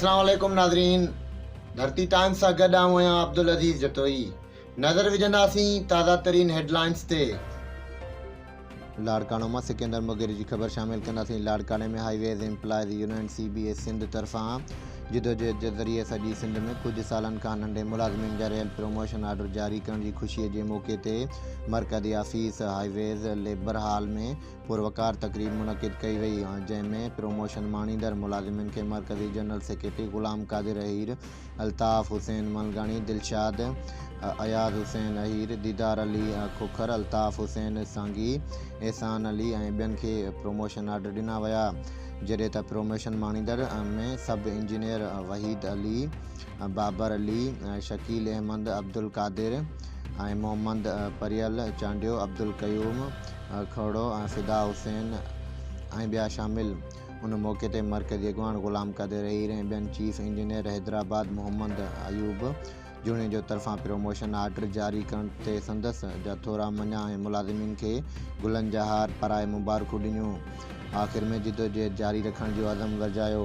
अस्सलाम वालेकुम नाज़रीन। धरती टाइम्स सां गॾु आहियां अब्दुल अज़ीज़ जतोई। नज़र विझंदासीं ताज़ा तरीन हेडलाइंस ते। लाड़काणो मां सिकंदर मुगीर जी ख़बर शामिल कंदासीं। लाड़काणे में highways employees union CBA Sindh तरफ़ां जिदोजहद जे ज़रिए सॼी सिंध में कुछ सालनि खां नंढे मुलाज़िमनि जा रियल प्रमोशन आर्डर जारी करण जी ख़ुशीअ जे मौक़े ते मरकज़ी ऑफिस हाईवेज़ लेबर हॉल में पुरवकार तक़रीब मुनक़िद कई वई, जंहिंमें प्रमोशन माणींदड़ मुलाज़िमनि खे मरकज़ी जनरल सेक्रेटरी ग़ुलाम क़ादिर अहीर, अल्ताफ़ हुसैन मलगानी, दिलशाद अयाज़ हुसैन अहीर, दीदार अली खुखर, अल्ताफ़ हुसैन सांगी, एहसान अली ऐं ॿियनि खे प्रमोशन आर्डर ॾिना विया। जॾहिं त प्रमोशन माणींदड़ में सब इंजीनियर वहीद अली, बाबर अली, शकील अहमद, अब्दुल कादिर ऐं मोहम्मद परियल चांडियो, अब्दुल कयूम खोड़ो, फिदा हुसैन ऐं ॿिया शामिल। उन मौक़े ते मरकज़ी अॻवान ग़ुलाम क़ादिर अहीर ऐं ॿियनि चीफ इंजीनियर हैदराबाद मोहम्मद अयूब जुणे जो तरफ़ां प्रमोशन आर्डर जारी करण ते संदसि जा थोरा मञा ऐं मुलाज़िमनि खे गुलनि जा हार पाराए मुबारकूं ॾिनियूं। आख़िर में जिदोजहद जारी रखण जो अज़म वरजायो।